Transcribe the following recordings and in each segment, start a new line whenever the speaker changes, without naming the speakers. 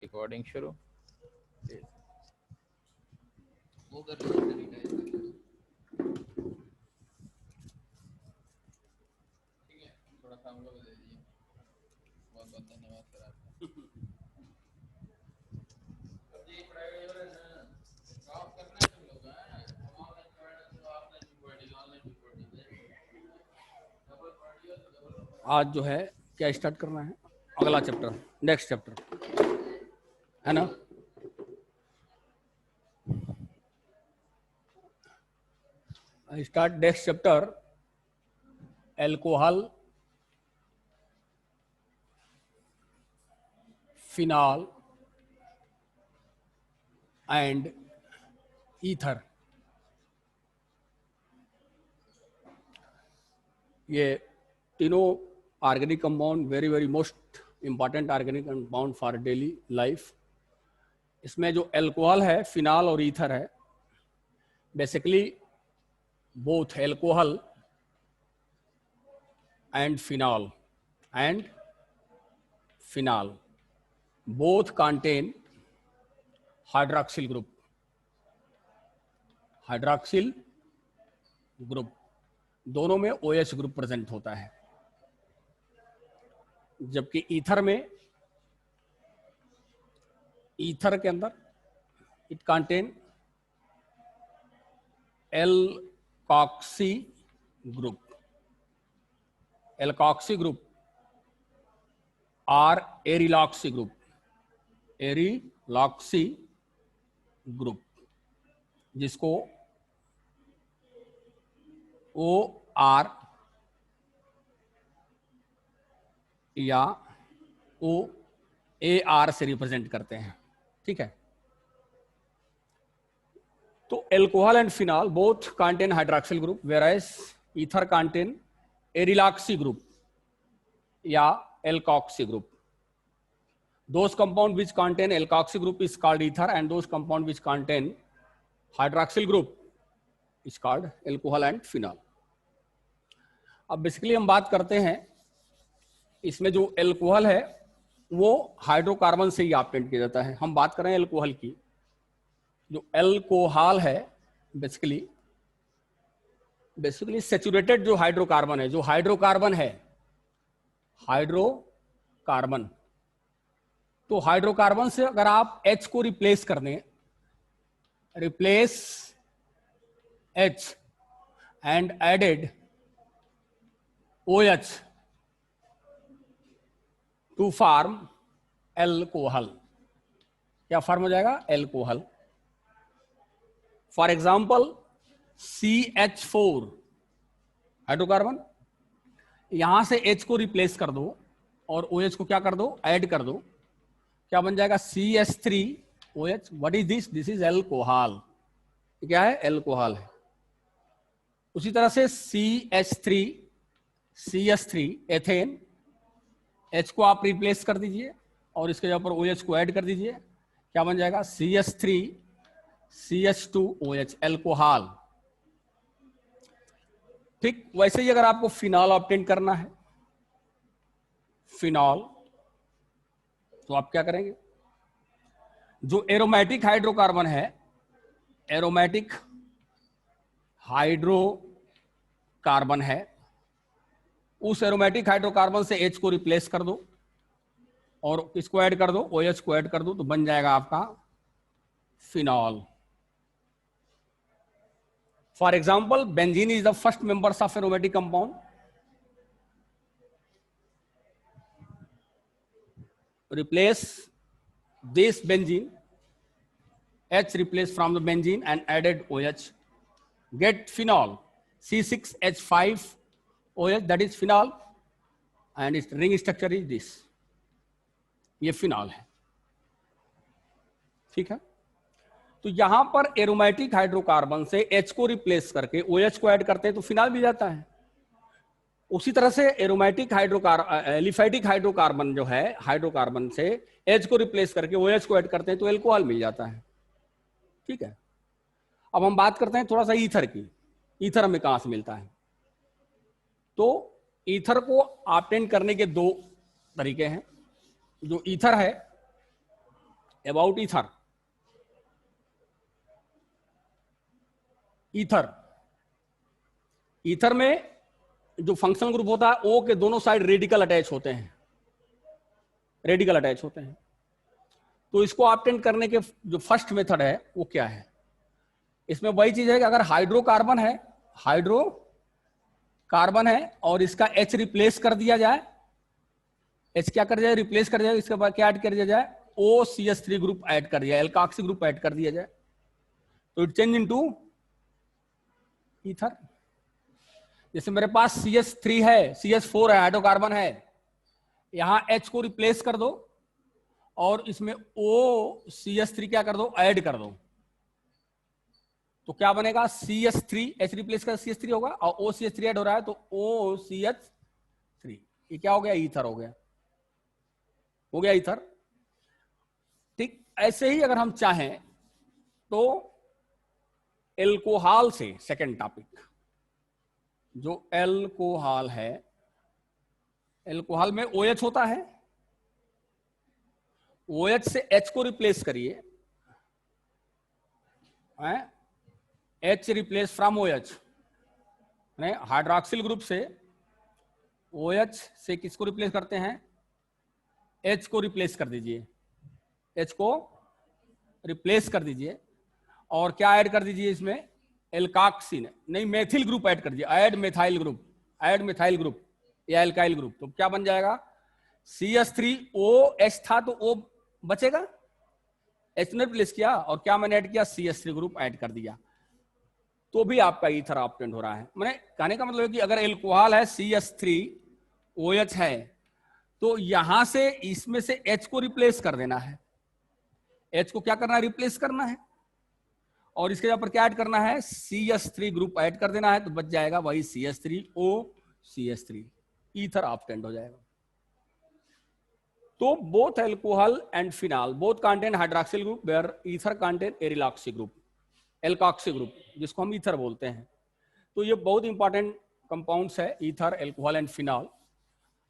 Recording शुरू।
वो कर लीजिए, ठीक है, थोड़ा सा हम लोग दे दीजिए। बहुत बहुत धन्यवाद सर आपका। जी प्राइवेट वाला ना ड्रॉप करना है तुम लोग, हैं ऑनलाइन पढ़ना तो ऑफलाइन भी पढ़िए, ऑनलाइन भी पढ़िए, डबल पढ़िए तो डबल।
आज जो है क्या स्टार्ट करना है, अगला चैप्टर, नेक्स्ट चैप्टर है ना। Start next chapter, alcohol, phenol and ether. ये तीनों organic compound very very most important organic compound for daily life. इसमें जो एल्कोहल है, फिनॉल और ईथर है, basically both alcohol and phenol both contain hydroxyl group। दोनों में OH ग्रुप प्रेजेंट होता है, जबकि ईथर के अंदर इट कंटेन एल्कॉक्सी ग्रुप और एरिलॉक्सी ग्रुप, जिसको OR या OAR से रिप्रेजेंट करते हैं। ठीक है, तो alcohol and phenol both contain hydroxyl group, whereas ether contain aryloxy group या alkoxy group. Those compound which contain alkoxy group is called ether, and those compound which contain hydroxyl group is called alcohol and phenol। अब basically हम बात करते हैं, इसमें जो alcohol है वो हाइड्रोकार्बन से ही ऑब्टेन किया जाता है। हम बात करें एल्कोहल की, जो एल्कोहल है बेसिकली सैचुरेटेड जो हाइड्रोकार्बन है, हाइड्रोकार्बन, तो हाइड्रोकार्बन से अगर आप H को रिप्लेस कर दें, replace H and added OH to form alcohol, क्या फॉर्म हो जाएगा? Alcohol. For example CH4 hydrocarbon, यहां से H को रिप्लेस कर दो और OH को क्या कर दो? ऐड कर दो, क्या बन जाएगा? CH3OH। What is this? This is alcohol. क्या है? एल्कोहल है। उसी तरह से CH3 एथेन, H को आप रिप्लेस कर दीजिए और इसके ऊपर OH को ऐड कर दीजिए, क्या बन जाएगा? CH3CH2OH, alcohol. ठीक वैसे ही अगर आपको फिनॉल ऑब्टेन करना है, फिनॉल, तो आप क्या करेंगे? जो एरोमेटिक हाइड्रोकार्बन है, एरोमेटिक हाइड्रोकार्बन है, उस एरोमेटिक हाइड्रोकार्बन से H को रिप्लेस कर दो और इसको ऐड कर दो, OH को ऐड कर दो, तो बन जाएगा आपका phenol. For example benzene is the first members of aromatic compound. Replace this benzene, H replaced from the benzene and added OH, get phenol, C6H5OH, that is phenol, and its ring structure is this, ये phenol है। ठीक है, तो यहां पर aromatic hydrocarbon से H को replace करके OH को ऐड करते हैं तो फिनॉल भी जाता है। उसी तरह से एरोमेटिक एलिफैटिक हाइड्रोकार्बन जो है, हाइड्रोकार्बन से H को रिप्लेस करके OH को ऐड करते हैं तो एल्कोहल मिल जाता है। ठीक है, अब हम बात करते हैं थोड़ा सा ईथर की। ईथर हमें कहां से मिलता है? तो ईथर को ऑब्टेन करने के दो तरीके हैं। जो ईथर है अबाउट ईथर, ईथर में जो फंक्शनल ग्रुप होता है ओ के दोनों साइड रेडिकल अटैच होते हैं, रेडिकल अटैच होते हैं। तो इसको ऑब्टेन करने के जो फर्स्ट मेथड है वो क्या है? इसमें वही चीज है कि अगर हाइड्रोकार्बन है और इसका H रिप्लेस कर दिया जाए, H क्या कर दिया, रिप्लेस कर दिया, इसके बाद क्या ऐड कर दिया जाए, OCH3 ग्रुप ऐड कर दिया, एल्काक्सी ग्रुप ऐड कर दिया जाए, तो इट चेंज इनटू ईथर। जैसे मेरे पास CH3 है, CH4 है, हाइड्रोकार्बन है, यहां H को रिप्लेस कर दो और इसमें OCH3 क्या कर दो, ऐड कर दो, तो क्या बनेगा, CH3, H रिप्लेस कर CH3 होगा और OCH3 ऐड हो रहा है तो OCH3, ये क्या हो गया, ईथर हो गया, ईथर। ठीक ऐसे ही अगर हम चाहें तो एल्कोहल से, सेकेंड टॉपिक, जो एल्कोहल है, एल्कोहल में OH होता है, OH से H को रिप्लेस करिए, H replace from OH, hydroxyl group से OH से किसको रिप्लेस करते हैं, H को रिप्लेस कर दीजिए, H को रिप्लेस कर दीजिए और क्या ऐड कर दीजिए इसमें, एल्काक्सिन, नहीं मेथिल ग्रुप ऐड कर दीजिए, ऐड मेथाइल ग्रुप या एल्काइल ग्रुप, तो क्या बन जाएगा, CH3OH था तो O बचेगा, H ने रिप्लेस किया और क्या मैंने ऐड किया, CH3 ग्रुप ऐड कर दिया, तो भी आपका ईथर ऑब्टेन हो रहा है। मैंने कहने का मतलब है कि अगर एल्कोहल है, CH3OH है, तो यहां से इसमें से H को रिप्लेस कर देना है, H को क्या करना है, रिप्लेस करना है, और इसके ऊपर क्या ऐड करना है, CH3 ग्रुप ऐड कर देना है, तो बच जाएगा वही CH3OCH3, ईथर ऑब्टेन हो जाएगा। तो both alcohol and phenol both contain hydroxyl group where ether contain aryloxy group, alkoxy group, जिसको हम ईथर बोलते हैं। तो ये बहुत इंपॉर्टेंट कंपाउंड्स है, ईथर, एल्कोहल एंड फिनॉल।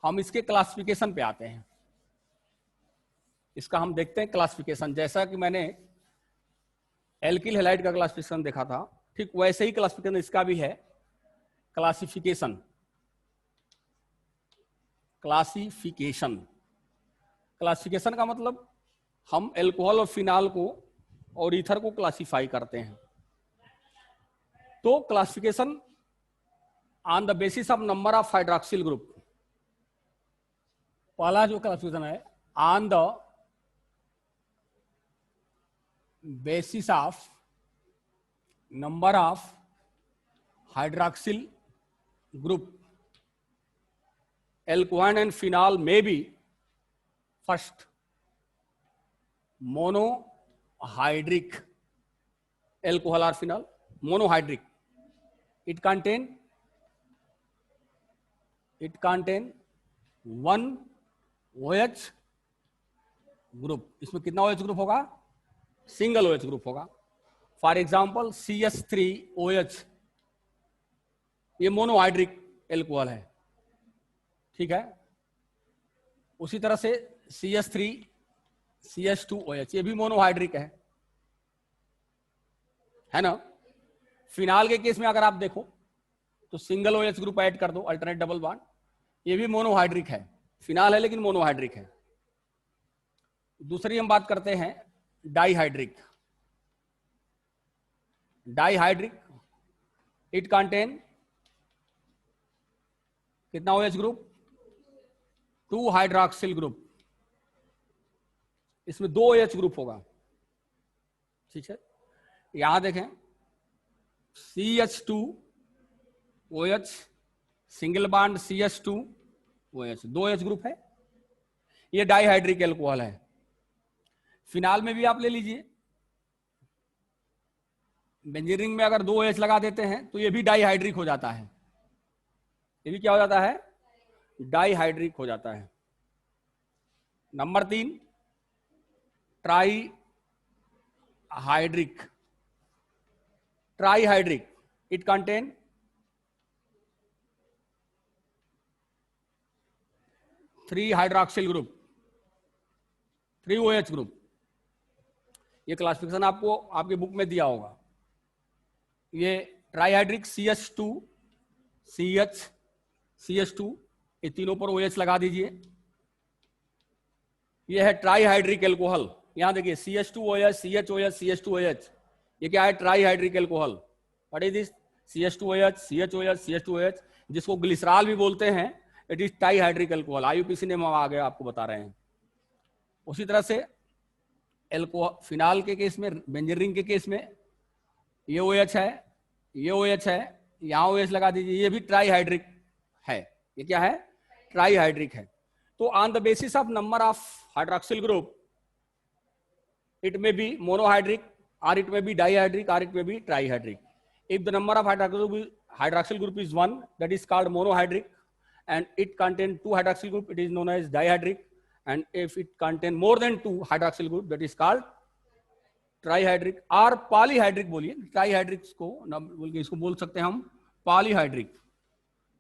हम इसके क्लासिफिकेशन पे आते हैं, इसका हम देखते हैं क्लासिफिकेशन। जैसा कि मैंने एल्किल हैलाइड का क्लासिफिकेशन देखा था, ठीक वैसे ही क्लासिफिकेशन इसका भी है। क्लासिफिकेशन क्लासिफिकेशन का मतलब हम एल्कोहल और फिनॉल को और ईथर को क्लासिफाई करते हैं। तो classification on the basis of number of hydroxyl group, पहला जो क्लासिफिकेशन है, on the basis of number of hydroxyl group, alcohol and phenol में बी फर्स्ट मोनोहाइड्रिक एल्कोहल और phenol, monohydric, it contain one OH group. इसमें कितना OH group होगा, single OH group होगा। For example CH3OH, ये monohydric alcohol है, ठीक है। उसी तरह से CH3CH2OH, ये भी मोनोहाइड्रिक है ना। फिनाल के केस में अगर आप देखो तो सिंगल OH ग्रुप ऐड कर दो, अल्टरनेट डबल बॉन्ड, ये भी मोनोहाइड्रिक है, फिनाल है लेकिन मोनोहाइड्रिक है। दूसरी हम बात करते हैं डाइहाइड्रिक, इट कंटेन कितना OH ग्रुप, 2 हाइड्रोक्सिल ग्रुप, इसमें 2 OH ग्रुप होगा, ठीक है। यहां देखें CH2OH single bond CH2OH, 2 OH group है, ये डाइहाइड्रिक एल्कोहल है। फिनाल में भी आप ले लीजिए, बेंजीन में अगर 2 OH लगा देते हैं तो ये भी डाइहाइड्रिक हो जाता है, ये भी क्या हो जाता है, डाइहाइड्रिक हो जाता है। Number 3 trihydric, it contain 3 hydroxyl group, 3 OH group, ये क्लासिफिकेशन आपको आपके बुक में दिया होगा। ये ट्राईहाइड्रिक CH2, CH, CH2, ये तीनों पर OH लगा दीजिए। ये है ट्राईहाइड्रिक एल्कोहल, यहां देखिए CH2OH, CHOH, CH2OH, ये क्या है? Trihydric alcohol. What is this? CH2OH, CHOH, CH2OH, जिसको ग्लिसरॉल भी बोलते हैं, it is trihydric alcohol. IUPAC ने हम आगे आपको बता रहे हैं। उसी तरह से एल्कोहल फिनाल के केस में, बेंजीन रिंग के केस में ये OH है, ये OH है, यहां OH लगा दीजिए, ये भी ट्राईहाइड्रिक है। ये क्या है? ट्राईहाइड्रिक है। तो on the basis of number of hydroxyl group, it may be monohydric, or it may be dihydric, or it may be trihydric. If the number of hydroxyl group is 1, that is called monohydric, and it contains 2 hydroxyl group, it is known as dihydric. And if it contains more than 2 hydroxyl group, that is called trihydric or polyhydric। बोलिए trihydric को बोल के इसको बोल सकते हैं हम polyhydric.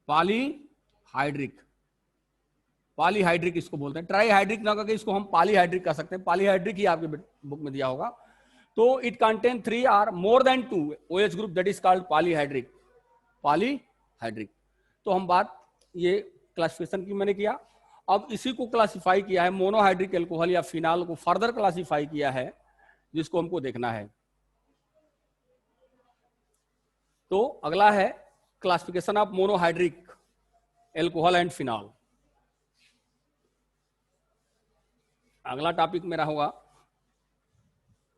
Polyhydric, polyhydric इसको बोलते हैं। ट्राईहाइड्रिक ना करके इसको हम पॉलीहाइड्रिक कह सकते हैं। पॉलीहाइड्रिक ही आपके बुक में दिया होगा। तो इट कंटेन 3 और more than 2 OH group, that is called polyhydric. Polyhydric. तो हम बात ये क्लासिफिकेशन की मैंने किया। अब इसी को क्लासिफाई किया है मोनोहाइड्रिक एल्कोहल या फिनाल को फर्दर क्लासिफाई किया है, जिसको हमको देखना है। तो अगला है classification of monohydric alcohol and phenol. अगला टॉपिक मेरा होगा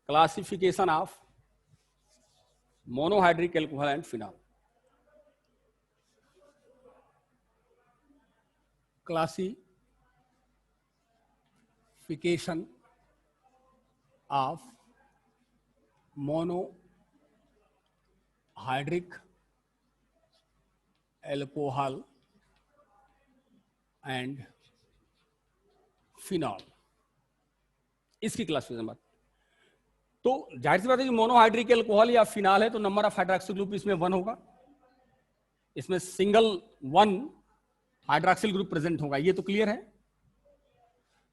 classification of monohydric alcohol and phenol. Classification of monohydric alcohol and phenol, इसकी क्लासिफिकेशन बात। तो जाहिर सी बात है कि मोनोहाइड्रिक एल्कोहल या फिनाल है तो नंबर ऑफ हाइड्रोक्सिल ग्रुप इसमें 1 होगा। इसमें सिंगल 1 हाइड्रोक्सिल ग्रुप प्रेजेंट होगा, ये तो क्लियर है।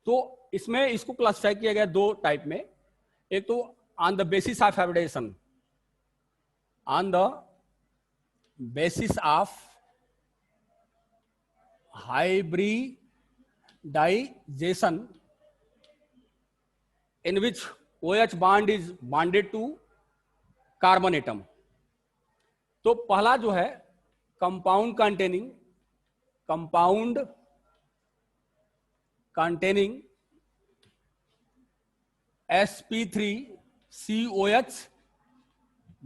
तो इसमें इसको क्लासिफाई किया गया 2 टाइप में। एक तो on the basis of hybridisation, on the basis of hybridisation in which OH bond is bonded to carbon atom। तो पहला जो है compound containing sp3COH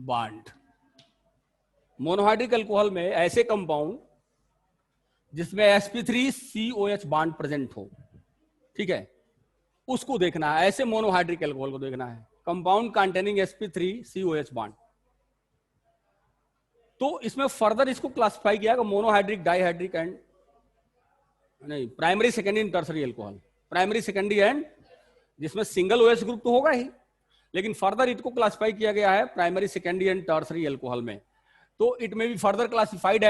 bond. Monohydric alcohol में ऐसे कंपाउंड जिसमें sp3COH बॉन्ड प्रेजेंट हो, ठीक है, उसको देखना है। ऐसे मोनोहाइड्रिक एल्कोहल को देखना है, कंपाउंड कंटेनिंग sp3COH बॉन्ड। तो इसमें फर्दर इसको क्लासिफाई किया गया मोनोहाइड्रिक, डाईहाइड्रिक एंड नहीं, primary, secondary and tertiary alcohol. Primary, secondary and, जिसमें सिंगल OH ग्रुप तो होगा ही, लेकिन फर्दर इसको क्लासिफाई किया गया है primary, secondary and tertiary alcohol में। तो it may be further classified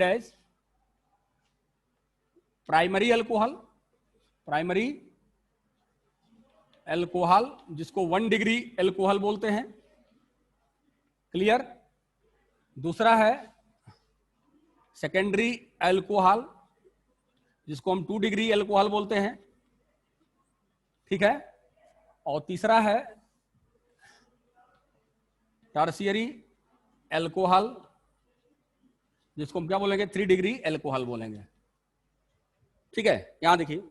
as primary alcohol, जिसको 1 डिग्री एल्कोहल बोलते हैं। क्लियर? दूसरा है सेकेंडरी एल्कोहल, जिसको हम 2 डिग्री एल्कोहल बोलते हैं, ठीक है। और तीसरा है टर्शियरी एल्कोहल, जिसको हम क्या बोलेंगे? 3 डिग्री एल्कोहल बोलेंगे, ठीक है। यहां देखिए,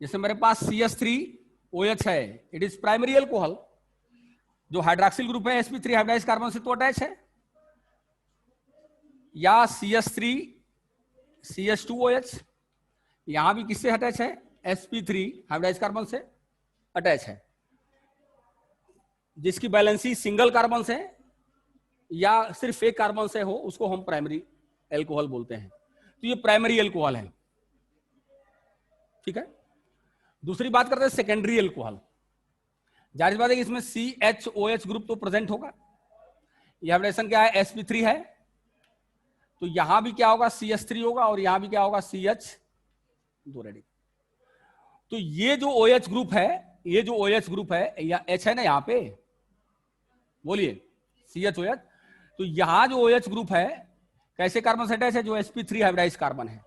जैसे मेरे पास CH3OH है, इट इज प्राइमरी एल्कोहल। जो हाइड्रोक्सिल ग्रुप है sp3 हाइब्रिडाइज्ड कार्बन से तो अटैच है, या CH2OH यहां भी किससे अटैच है? sp3 हाइब्रिडाइज्ड कार्बन से अटैच है। जिसकी बैलेंसी सिंगल कार्बन से या सिर्फ एक कार्बन से हो, उसको हम प्राइमरी एल्कोहल बोलते हैं। तो ये प्राइमरी एल्कोहल है, ठीक है। दूसरी बात करते हैं सेकेंडरी एल्कोहल। जाहिर बात है कि इसमें CHOH ग्रुप तो प्रेजेंट होगा। यह हाइब्रिडेशन क्या है? sp3 है, तो यहां भी क्या होगा? CH3 होगा, और यहां भी क्या होगा? CH2 ready. तो ये जो OH ग्रुप है, ये जो OH ग्रुप है, या H है ना यहाँ पे, बोलिए CHOH, तो यहां जो OH ग्रुप है कैसे कार्बन से अटैच है? जो sp3 हाइब्रिडाइज कार्बन है,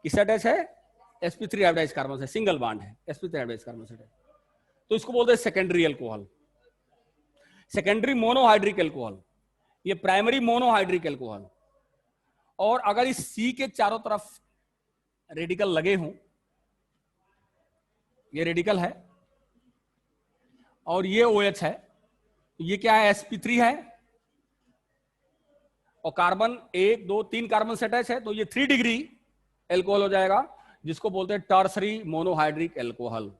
किससे अटैच है? sp3 हाइब्रिडाइज कार्बन से, सिंगल बॉन्ड है sp3 हाइब्रिडाइज कार्बन से अटैच, तो इसको बोलते हैं secondary alcohol, secondary monohydric alcohol. ये प्राइमरी मोनोहाइड्रिक एल्कोहल। और अगर इस C के चारों तरफ रेडिकल लगे हों, ये रेडिकल है और ये OH है, ये क्या है? sp3 है और कार्बन 1 2 3 कार्बन से अटैच है, तो ये 3 डिग्री एल्कोहल हो जाएगा, जिसको बोलते हैं टर्सरी मोनोहाइड्रिक एल्कोहल।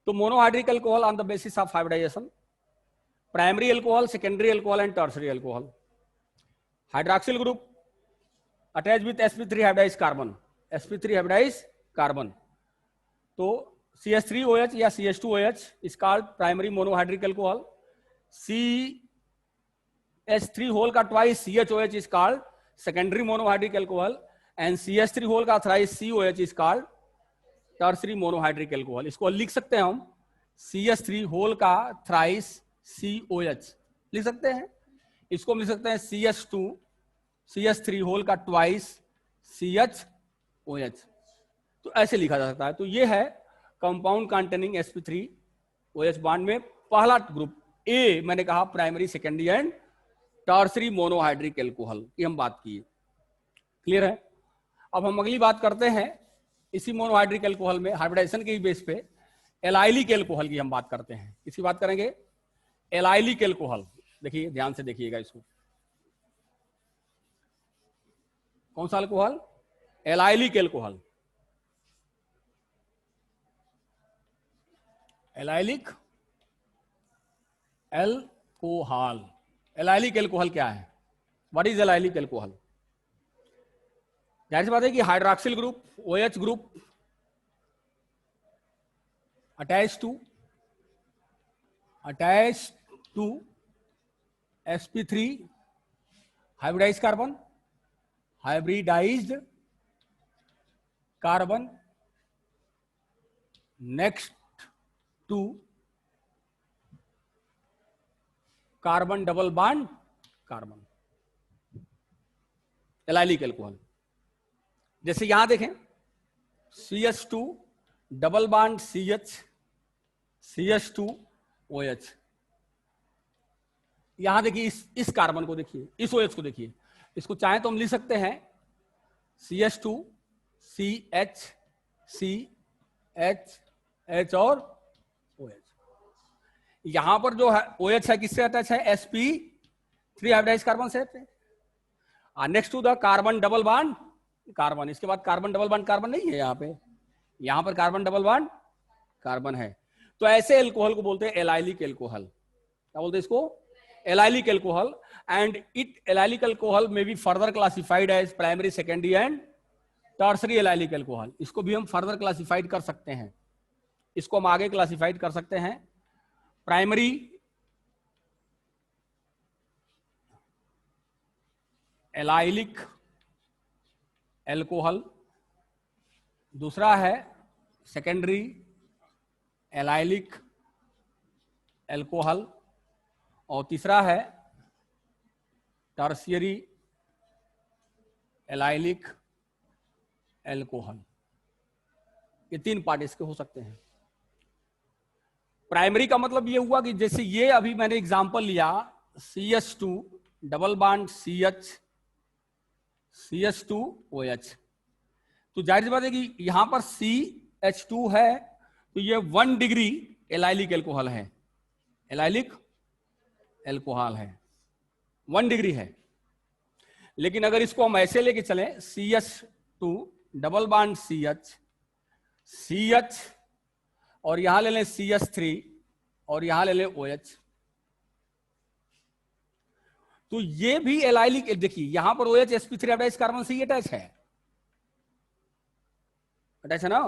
तो monohydric alcohol on the basis of hybridisation, primary alcohol, secondary alcohol and tertiary alcohol. Hydroxyl group attach with sp3 hybridise carbon, sp3 hybridise carbon, तो CH3OH या CH2OH is called primary monohydric alcohol. CH3 whole का twice CHOH is called secondary monohydric alcohol and CH3 whole का thrice COH is called tertiary monohydric alcohol. इसको लिख सकते हैं हम CH3 whole का thrice COH लिख सकते हैं, इसको हम लिख सकते हैं CH3 whole का twice CHOH, तो ऐसे लिखा जा सकता है। तो ये है कंपाउंड कंटेनिंग sp3OH बॉन्ड में पहला ग्रुप ए, मैंने कहा primary secondary and tertiary monohydric alcohol की हम बात की, क्लियर है। अब हम अगली बात करते हैं इसी मोनोहाइड्रिक एल्कोहल में हाइब्रिडाइजेशन के बेस पे एलाइलिक एल्कोहल की हम बात करते हैं। इसकी बात करेंगे एलाइलिक एल्कोहल। देखिए ध्यान से देखिएगा इसको, कौन सा alcohol? Allylic alcohol. Allylic alcohol, allylic alcohol क्या है? What is allylic alcohol? जाहिर सी बात है कि hydroxyl group, OH group attach to sp3 hybridised carbon next to carbon double bond carbon, allylic alcohol. जैसे यहां देखें CH2 डबल बॉन्ड CH2OH, यहां देखिए इस कार्बन को देखिए, इस OH को देखिए, इसको चाहे तो हम लिख सकते हैं CH2 CH CH और OH। यहां पर जो है OH है किससे अटैच है? sp3 हाइब्रिडाइज्ड कार्बन से। Next to the carbon double bond carbon, इसके बाद कार्बन डबल बॉन्ड कार्बन नहीं है यहाँ पे, यहां पर कार्बन डबल बॉन्ड कार्बन है। तो ऐसे एल्कोहल को बोलते हैं एलाइलिक एल्कोहल। क्या बोलते हैं इसको? Allylic alcohol. And it allylic alcohol में be further classified as primary secondary and tertiary allylic alcohol. इसको भी हम फर्दर क्लासिफाइड कर सकते हैं, इसको हम आगे क्लासिफाइड कर सकते हैं। प्राइमरी एलाइलिक एल्कोहल, दूसरा है सेकेंडरी एलाइलिक एल्कोहल, और तीसरा है टर्शियरी एलाइलिक एल्कोहल। ये 3 पार्ट इसके हो सकते हैं। प्राइमरी का मतलब ये हुआ कि जैसे ये अभी मैंने एग्जांपल लिया CH2 डबल बॉन्ड CH2OH, तो जाहिर सी बात है कि यहां पर CH2 है, तो ये 1 डिग्री एलाइलिक एल्कोहल है, एलाइलिक एल्कोहल है, 1 डिग्री है। लेकिन अगर इसको हम ऐसे लेके चलें CH2 डबल बॉन्ड CH और यहां ले लें CH3 और यहां ले लें OH, तो ये भी एलाइलिक, देखिए यहां पर OH sp3 हाइब्रिडाइज्ड कार्बन से अटैच है, अटैच है ना,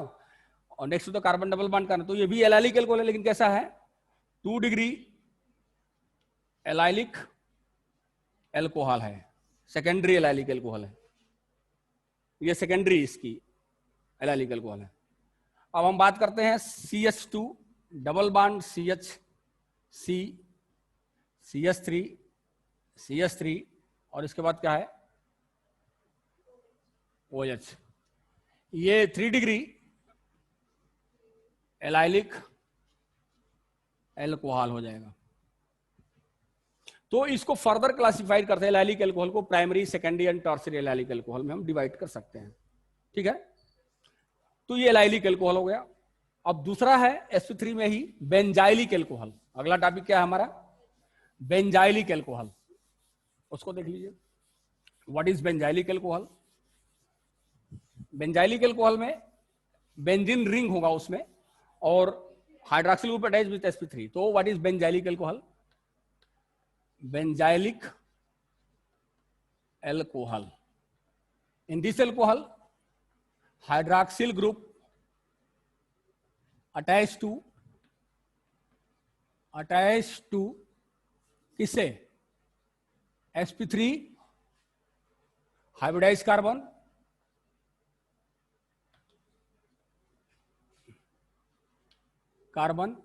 और next to the carbon double bond carbon, तो ये भी एलाइलिक एल्कोहल है, लेकिन कैसा है? 2 डिग्री एलाइलिक एल्कोहल है, सेकेंडरी एलाइलिक एल्कोहल है, ये सेकेंडरी इसकी एलाइलिक एल्कोहल है। अब हम बात करते हैं CH2 double bond CH C CH3 CH3 और इसके बाद क्या है OH। ये 3 डिग्री एलाइलिक एल्कोहल हो जाएगा। तो इसको फर्दर क्लासिफाइड करते हैं एलाइलिक एल्कोहल को primary secondary and tertiary allylic alcohol में हम डिवाइड कर सकते हैं। ठीक है, तो ये एलाइलिक एल्कोहल हो गया। अब दूसरा है sp3 में ही बेंजाइलिक एल्कोहल। अगला टॉपिक क्या है हमारा, बेंजाइलिक एल्कोहल। उसको देख लीजिए, what is benzylic alcohol. Benzylic alcohol में बेंजीन रिंग होगा उसमें और hydroxyl group attach with sp3। तो what is benzylic alcohol, benzylic alcohol, in this alcohol hydroxyl group attach to किससे, sp3 hybridise carbon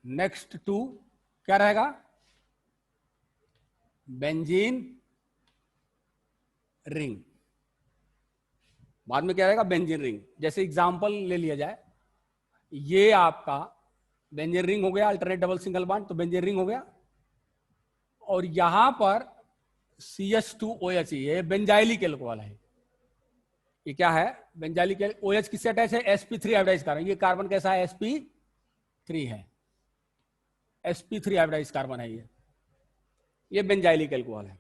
next to क्या रहेगा, benzene ring. बाद में क्या रहेगा, बेंजीन रिंग। जैसे एग्जांपल ले लिया जाए, ये आपका बेंजीन रिंग हो गया, अल्टरनेट डबल सिंगल बॉन्ड, तो बेंजीन रिंग हो गया। और यहां पर CH2OH, ये बेंजाइलिक एल्कोहल है। ये क्या है, बेंजाइलिक OH किससे अटैच है, sp3 हाइब्रिडाइज कार्बन। ये कार्बन कैसा है, sp3 है, sp3 हाइब्रिडाइज कार्बन है ये बेंजाइलिक एल्कोहल है।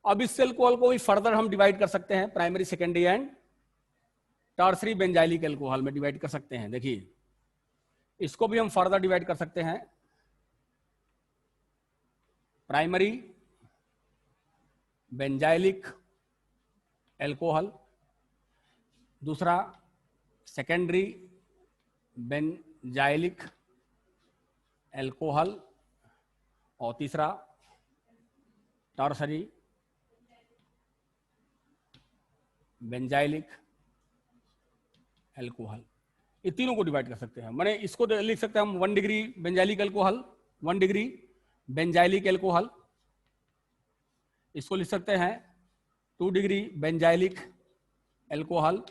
अब इस एल्कोहल को भी फर्दर हम डिवाइड कर सकते हैं primary secondary and tertiary benzylic alcohol में डिवाइड कर सकते हैं। देखिए, इसको भी हम फर्दर डिवाइड कर सकते हैं प्राइमरी बेंजाइलिक एल्कोहल, दूसरा सेकेंडरी बेंजाइलिक एल्कोहल और तीसरा टर्शियरी बेंजाइलिक एल्कोहल। ये तीनों को डिवाइड कर सकते हैं। माने इसको लिख सकते हैं हम 1 degree benzylic alcohol, 1 degree benzylic alcohol. इसको लिख सकते हैं 2 डिग्री बेंजाइलिक एल्कोहल।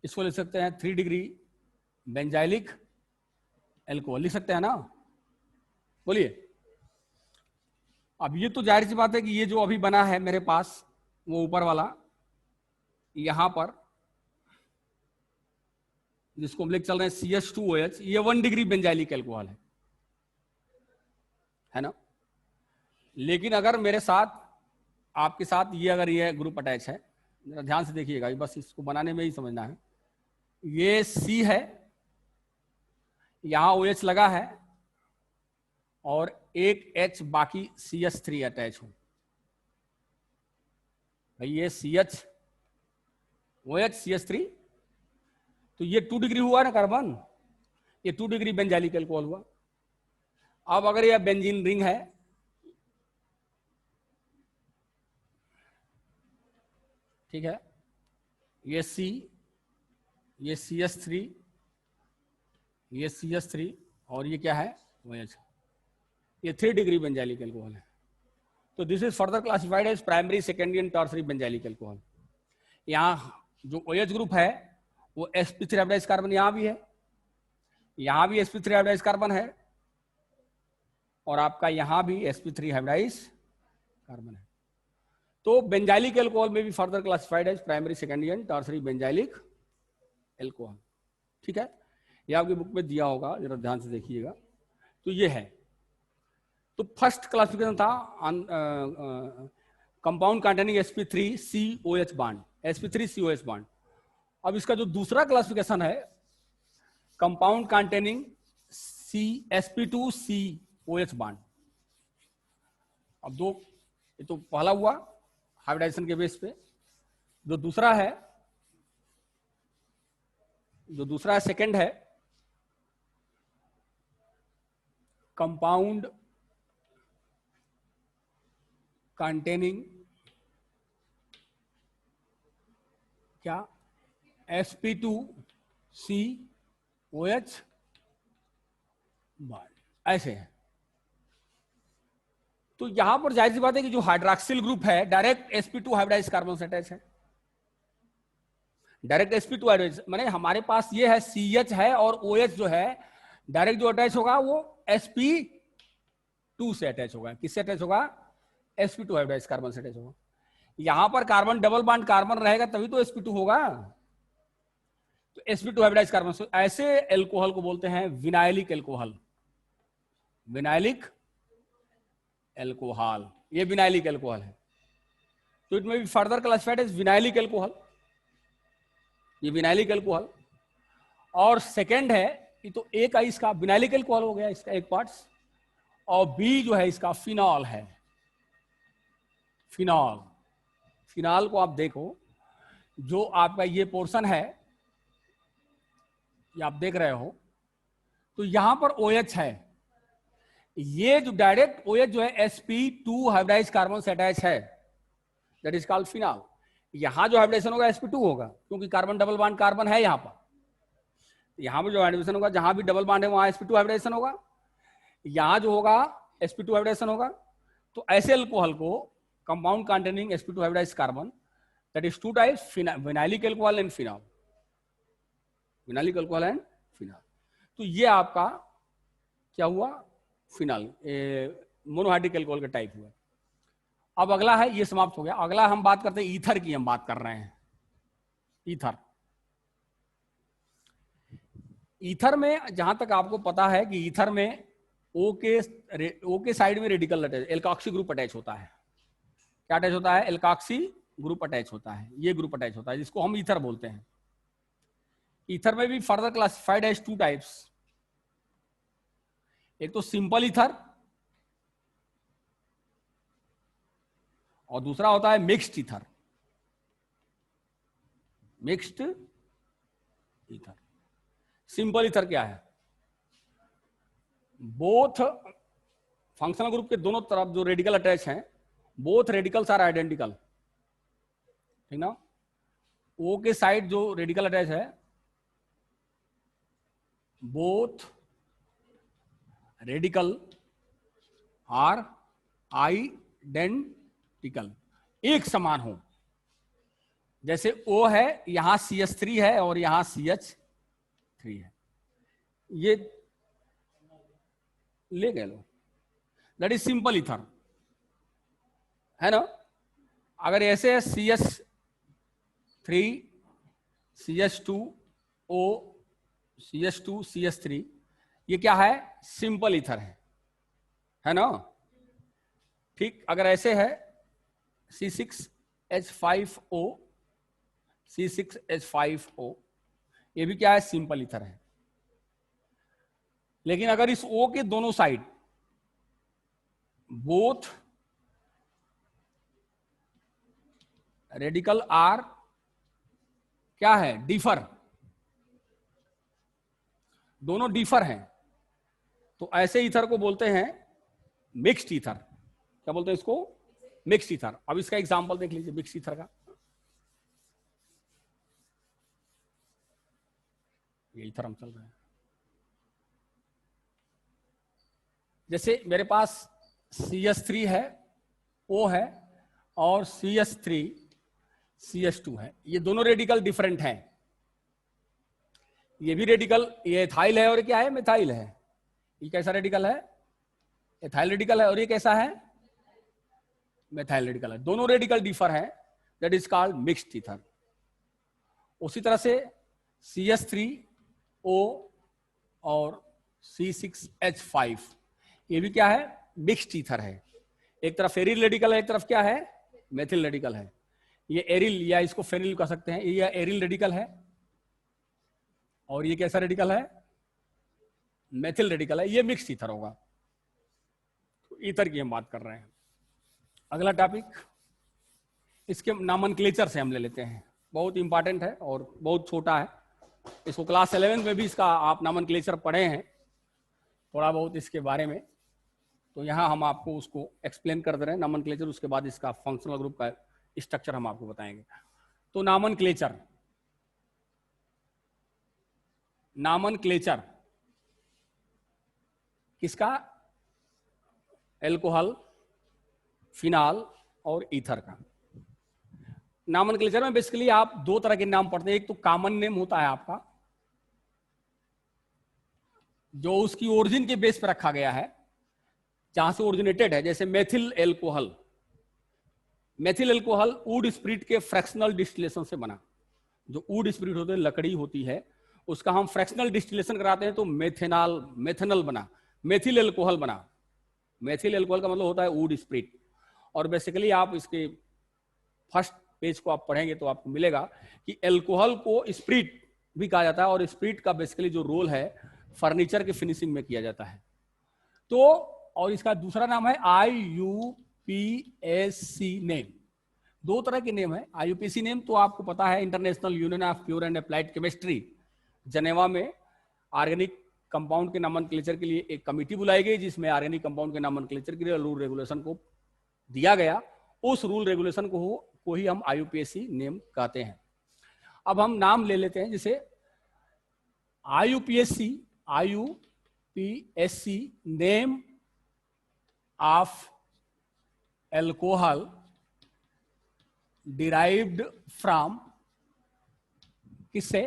इसको लिख सकते हैं 3 डिग्री बेंजाइलिक एल्कोहल। लिख सकते हैं ना, बोलिए। अब ये तो जाहिर सी बात है कि ये जो अभी बना है मेरे पास, वो ऊपर वाला यहां पर जिसको हम लिख चल रहे हैं CH2OH, ये 1 डिग्री बेंजाइलिक एल्कोहल है ना। लेकिन अगर मेरे साथ, आपके साथ ये अगर ये ग्रुप अटैच है, जरा ध्यान से देखिएगा, बस इसको बनाने में ही समझना है। ये C है, यहां OH लगा है और एक H बाकी CH3 अटैच हो। भाई ये OH CH3, तो ये 2 डिग्री हुआ ना कार्बन, ये 2 डिग्री बेंजाइलिक एल्कोहल हुआ। अब अगर ये बेंजीन रिंग है, ठीक है, ये C, ये CH3, ये CH3 और ये क्या है OH, ये 3 डिग्री बेंजाइलिक एल्कोहल है। तो this is further classified as primary secondary and tertiary benzylic alcohol. यहां जो OH ग्रुप है वो sp3 हाइब्रिडाइज कार्बन यहां भी है, यहां भी sp3 हाइब्रिडाइज कार्बन है और आपका यहां भी sp3 हाइब्रिडाइज कार्बन है। तो बेंजाइलिक एल्कोहल में भी further classified as primary secondary and tertiary benzylic alcohol. ठीक है, ये आपकी बुक में दिया होगा, जरा ध्यान से देखिएगा। तो ये है, तो फर्स्ट क्लासिफिकेशन था compound containing sp3 COH bond, sp3 COH bond. अब इसका जो दूसरा क्लासिफिकेशन है compound containing sp2 COH bond. अब दो, ये तो पहला हुआ हाइब्रिडाइजेशन के बेस पे। जो दूसरा है सेकंड है कंपाउंड कंटेनिंग क्या, sp2 COH बॉन्ड, ऐसे है। तो यहां पर जाहिर सी बात है कि जो हाइड्रॉक्सिल ग्रुप है डायरेक्ट sp2 हाइब्रिडाइज कार्बन से अटैच है। डायरेक्ट sp2 हाइब्रिडाइज माने हमारे पास ये है CH है और OH जो है डायरेक्ट जो अटैच होगा वो sp2 से अटैच होगा। किससे अटैच होगा? sp2 हाइब्रिडाइज कार्बन से अटैच होगा। यहां पर कार्बन डबल बॉन्ड कार्बन रहेगा तभी तो sp2 होगा। तो sp2 हाइब्रिडाइज कार्बन से ऐसे एल्कोहल को बोलते हैं विनाइलिक एल्कोहल। विनाइलिक एल्कोहल, ये विनाइलिक एल्कोहल है। तो it may be further classified as vinylic alcohol, ये विनाइलिक एल्कोहल। और सेकंड है कि तो ए का इसका विनाइलिक एल्कोहल हो गया इसका एक पार्ट्स, और बी जो है इसका फिनॉल है। फिनॉल, फिनॉल को आप देखो, जो आपका ये पोर्शन है ये आप देख रहे हो, तो यहां पर OH है। ये जो डायरेक्ट OH जो है sp2 हाइब्रिडाइज कार्बन से अटैच है, दैट इज कॉल्ड फिनॉल। यहां जो हाइब्रिडेशन होगा sp2 होगा क्योंकि कार्बन डबल बॉन्ड कार्बन है यहां पर। यहां पर जो हाइब्रिडेशन होगा, जहां भी डबल बॉन्ड है वहां sp2 हाइब्रिडेशन होगा, यहां जो होगा sp2 हाइब्रिडेशन होगा। तो ऐसे अल्कोहल को compound containing sp2 hybridise carbon, that is two types, vinylic alcohol and phenol. Vinylic alcohol and phenol. तो ये आपका क्या हुआ? फिनॉल, मोनोहाइड्रिक एल्कोहल का टाइप हुआ। अब अगला है, ये समाप्त हो गया। अगला हम बात करते हैं ईथर की, हम बात कर रहे हैं ईथर। ईथर में जहां तक आपको पता है कि ईथर में ओ के साइड में radical attach, alkoxy group attach होता है। क्या अटैच होता है? एल्कॉक्सी ग्रुप अटैच होता है, ये ग्रुप अटैच होता है जिसको हम ईथर बोलते हैं। ईथर में भी further classified as two types, एक तो सिंपल ईथर और दूसरा होता है mixed ether. Mixed ether, simple ether क्या है? बोथ फंक्शनल ग्रुप के दोनों तरफ जो रेडिकल अटैच हैं, बोथ रेडिकल्स आर आइडेंटिकल, ठीक ना? ओ के साइड जो रेडिकल अटैच है, बोथ रेडिकल आर आइडेंटिकल, एक समान हो। जैसे O है, यहां CH3 है और यहां CH3 है, ये ले गए लो, दैट इज सिंपल ईथर, है ना? अगर ऐसे है CH3 CH2O CH2 CH3, ये क्या है? सिंपल ईथर है ना? ठीक, अगर ऐसे है C6H5O C6H5O, ये भी क्या है? सिंपल ईथर है। लेकिन अगर इस O के दोनों साइड बोथ रेडिकल आर क्या है? डिफर, दोनों डिफर हैं, तो ऐसे ईथर को बोलते हैं मिक्स्ड ईथर। क्या बोलते हैं इसको? Mixed ether. अब इसका एग्जांपल देख लीजिए मिक्स्ड ईथर का। ये ईथर हम चल रहे हैं, जैसे मेरे पास CH3 है, O है, और CH3 CH2 है। ये दोनों रेडिकल डिफरेंट हैं। ये भी रेडिकल, ये एथाइल है और क्या है? मिथाइल है। ये कैसा रेडिकल है? एथाइल रेडिकल है। और ये कैसा है? मिथाइल रेडिकल है। दोनों रेडिकल डिफर हैं, that is called mixed ether. उसी तरह से CH3O और C6H5, ये भी क्या है? मिक्स्ड ईथर है। एक तरफ एरिल रेडिकल है, एक तरफ क्या है? मेथिल रेडिकल है। ये एरिल या इसको फेनिल कह सकते हैं, ये एरिल रेडिकल है और ये कैसा रेडिकल है? मेथिल रेडिकल है। ये मिक्स्ड ईथर होगा। तो ईथर की हम बात कर रहे हैं। अगला टॉपिक, इसके नॉमेनक्लेचर से हम ले लेते हैं, बहुत इंपॉर्टेंट है और बहुत छोटा है। इसको क्लास 11 में भी इसका आप नॉमेनक्लेचर पढ़े हैं थोड़ा बहुत इसके बारे में, तो यहाँ हम आपको उसको एक्सप्लेन कर दे रहे हैं नॉमेनक्लेचर। उसके बाद इसका फंक्शनल ग्रुप का स्ट्रक्चर हम आपको बताएंगे। तो नॉमेनक्लेचर, नामनक्लेचर किसका? एल्कोहल, फिनाल और ईथर का। नामनक्लेचर में बेसिकली आप दो तरह के नाम पढ़ते हैं। एक तो कॉमन नेम होता है आपका, जो उसकी ओरिजिन के बेस पर रखा गया है, जहां से ओरिजिनेटेड है, जैसे methyl alcohol. Methyl alcohol would spirit के फ्रैक्शनल डिस्टिलेशन से बना। जो वुड स्पिरिट होते हैं, लकड़ी होती है, उसका हम फ्रैक्शनल डिस्टिलेशन कराते हैं तो मेथेनल बना, मेथिल एल्कोहल बना। मेथिल एल्कोहल का मतलब होता है वुड स्पिरिट। और बेसिकली आप इसके फर्स्ट पेज को आप पढ़ेंगे तो आपको मिलेगा कि एल्कोहल को स्पिरिट भी कहा जाता है, और स्पिरिट का बेसिकली जो रोल है फर्नीचर के फिनिशिंग में किया जाता है। तो और इसका दूसरा नाम है IUPAC नेम। दो तरह के नेम है। IUPAC नेम तो आपको पता है, international union of pure and applied chemistry, Geneva में ऑर्गेनिक कंपाउंड के नामनक्लेचर के लिए एक कमेटी बुलाई गई, जिसमें ऑर्गेनिक कंपाउंड के नामनक्लेचर के लिए रूल रेगुलेशन को दिया गया। उस रूल रेगुलेशन को ही हम IUPAC नेम कहते हैं। अब हम नाम ले लेते हैं, जैसे IUPAC name of alcohol derived from, किससे?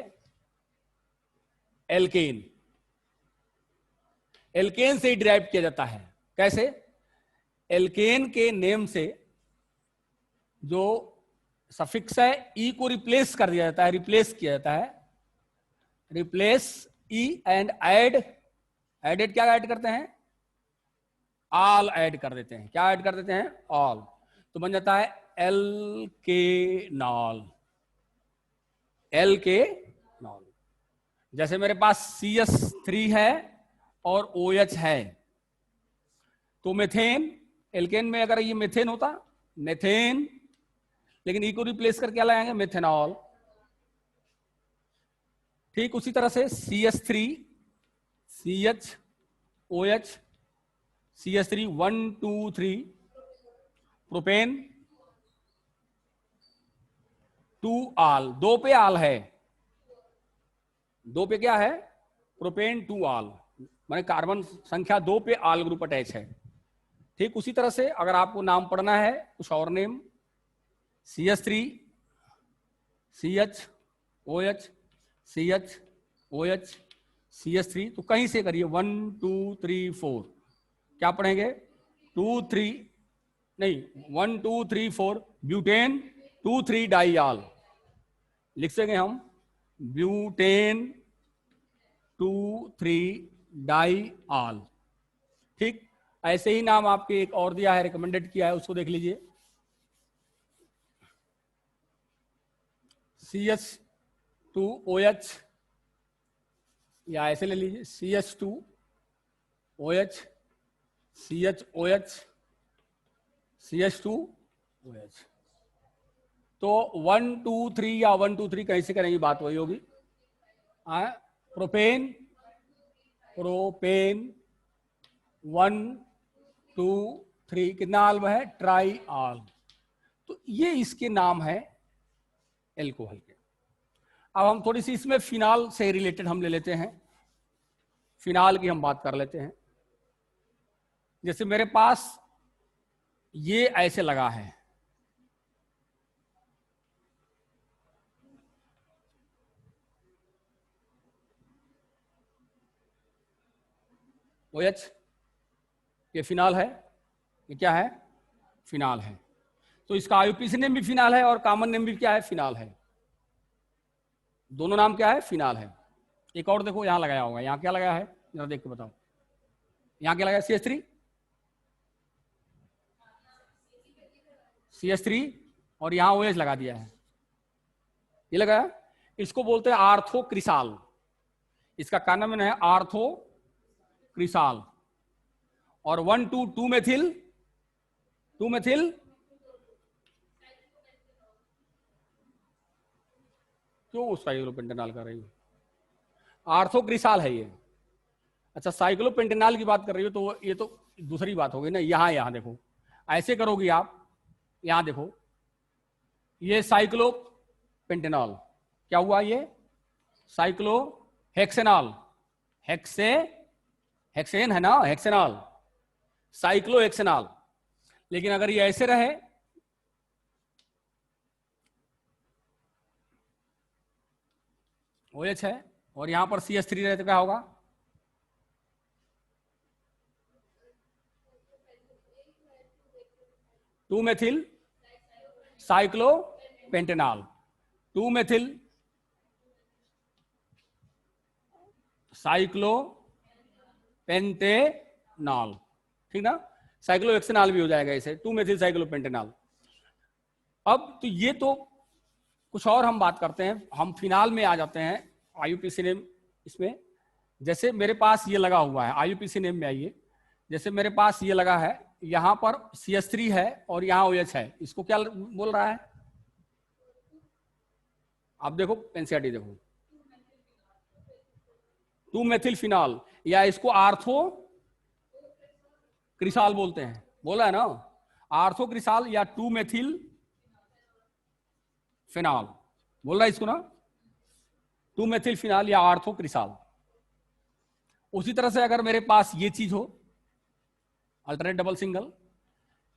एल्केन। एल्केन से डिराइव किया जाता है। कैसे? एल्केन के नेम से जो सफिक्स है ई को रिप्लेस कर दिया जाता है, रिप्लेस किया जाता है, रिप्लेस ई एंड एडेड क्या ऐड करते हैं? ऑल ऐड कर देते हैं। क्या ऐड कर देते हैं? ऑल। तो बन जाता है एल्केनॉल। एल्केनॉल। जैसे मेरे पास CS3 है और OH है, तो मेथेन, एल्केन में अगर ये मेथेन होता, मेथेन, लेकिन ई को रिप्लेस करके क्या लगाएंगे? मेथेनॉल। ठीक उसी तरह से CS3 CHOH CS3 1 2 3 प्रोपेन 2 आल, दो पे आल है, दो पे क्या है? प्रोपेन 2 आल, माने कार्बन संख्या 2 पे आल ग्रुप अटैच है। ठीक उसी तरह से अगर आपको नाम पढ़ना है कुछ और name, CS3 CHOH CHOH CS3, तो कहीं से करिए 1 2 3 4, क्या पढ़ेंगे? 2 3 नहीं 1 2 3 4 ब्यूटेन 2 3 डाइआल, लिख सकेंगे हम ब्यूटेन 2 3 डाइआल। ठीक ऐसे ही नाम आपके एक और दिया है, रिकमेंडेड किया है, उसको देख लीजिए। CH2OH, या ऐसे ले लीजिए CH2OH CHOH CH2OH। तो 1 2 3 या 1 2 3 कैसे करेंगे? बात वही होगी। प्रोपेन 1 2 3 कितना आल है? ट्राई आल। तो ये इसके नाम है एल्कोहल के। अब हम थोड़ी सी इसमें फिनाल से रिलेटेड हम ले लेते हैं, फिनाल की हम बात कर लेते हैं। जैसे मेरे पास ये ऐसे लगा है, OH, ये फिनाल है, ये क्या है? फिनाल है। तो इसका IUPAC नेम भी फिनाल है और कॉमन नेम भी क्या है? फिनाल है। दोनों नाम क्या है? फिनाल है। एक और देखो यहां लगाया होगा, यहां क्या लगाया है? जरा देख के बताओ, यहां क्या लगाया? CH3 और यहां OH लगा दिया है, ये लगाया। इसको बोलते हैं आर्थोक्रिसाल। इसका कॉमन है आर्थोक्रिसाल। और 1 2 2 मेथिल क्यों साइक्लोपेंटेनॉल कर रही हो? आर्थोक्रिसाल है ये। अच्छा साइक्लोपेंटेनॉल की बात कर रही हो तो ये तो दूसरी बात होगी ना। यहां देखो, ऐसे करोगी आप, यहां देखो, ये साइक्लोपेंटेनॉल क्या हुआ? ये साइक्लोहेक्सेन हेक्सेनॉल, हेक्सेन है ना, हेक्सेनॉल, साइक्लोहेक्सेनॉल। लेकिन अगर ये ऐसे रहे, OH है और यहां पर CH3 रहे तो क्या होगा? टू मेथिल साइक्लोपेंटेनॉल, 2 मेथिल साइक्लोपेंटेनॉल, ठीक ना, साइक्लोहेक्सेनॉल भी हो जाएगा इसे, 2 मेथिल साइक्लोपेंटेनॉल। अब तो ये तो कुछ और हम बात करते हैं, हम फिनाल में आ जाते हैं, IUPAC नेम इसमें। जैसे मेरे पास ये लगा हुआ है, IUPAC नेम में आइए, जैसे मेरे पास ये लगा है, यहां पर CH3 है और यहां OH है, इसको क्या बोल रहा है? आप देखो NCERT देखो, 2 मेथिल फिनॉल, या इसको आर्थो क्रिसाल बोलते हैं, बोला है ना, आर्थो क्रिसाल या 2 मेथिल फिनॉल बोल रहा है इसको ना, 2 मेथिल फिनॉल या आर्थो क्रिसाल। उसी तरह से अगर मेरे पास ये चीज हो, alternate double single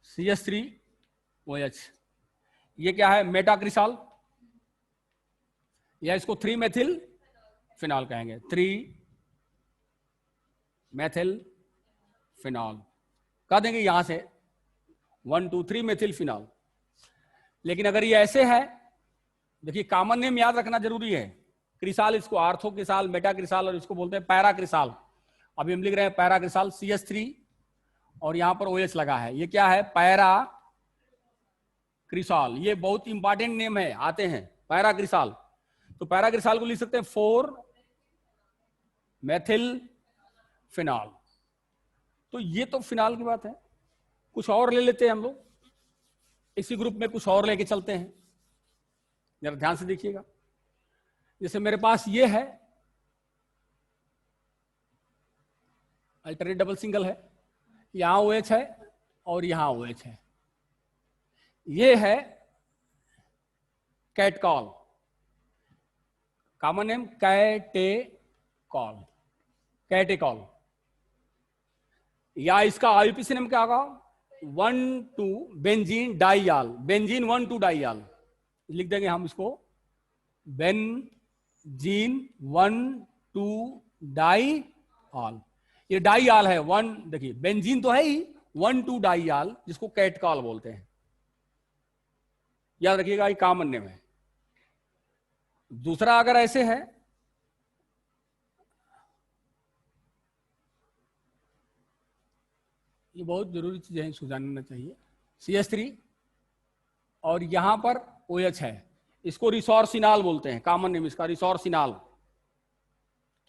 CH3 OH, ये क्या है? मेटाक्रिसाल, या इसको 3 मेथिल फिनॉल कहेंगे, 3 मेथिल फिनॉल कह देंगे यहां से, 1 2 3 मेथिल फिनॉल। लेकिन अगर ये ऐसे है, देखिए कॉमन नेम याद रखना जरूरी है, क्रिसाल इसको आर्थो क्रिसाल, मेटा क्रिसाल, और इसको बोलते हैं पैरा क्रिसाल। अभी हम लिख रहे हैं पैरा क्रिसाल, CH3 और यहां पर OH लगा है, ये क्या है? पैरा क्रिसाल। ये बहुत इंपॉर्टेंट नेम है, आते हैं पैरा क्रिसाल। तो पैरा क्रिसाल को लिख सकते हैं 4 मेथिल फिनॉल। तो ये तो फिनॉल की बात है, कुछ और ले लेते हैं हम लोग, इसी ग्रुप में कुछ और लेके चलते हैं, जरा ध्यान से देखिएगा। जैसे मेरे पास ये है, अल्टरनेट डबल सिंगल है, यहां OH है और यहां OH है, ये है कैटकॉल, कॉमन नेम कैटेकॉल, कैटेकॉल, या इसका IUPAC नेम क्या होगा? 1 2 बेंजीन डाइयाल, बेंजीन 1 2 डाइयाल लिख देंगे हम इसको, बेंजीन 1 2 डाइयाल। ये डाइयाल है 1, देखिए बेंजीन तो है ही, 1 2 डाइयाल, जिसको कैटकॉल बोलते हैं, याद रखिएगा, ये कॉमन नेम है। दूसरा अगर ऐसे है, ये बहुत जरूरी चीज है, इसको जानना चाहिए, CH3 और यहां पर OH है, इसको रिसोर्सिनाल बोलते हैं, कॉमन नेम इसका रिसोर्सिनाल।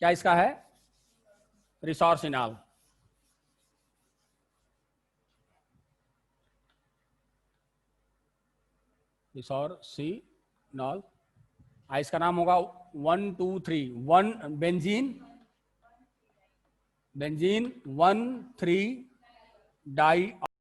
क्या इसका है? रिसोर्सिनाल। रिसोर्सिनाल, इसका नाम होगा 1 2 3 1 बेंजीन, बेंजीन 1 3 डाई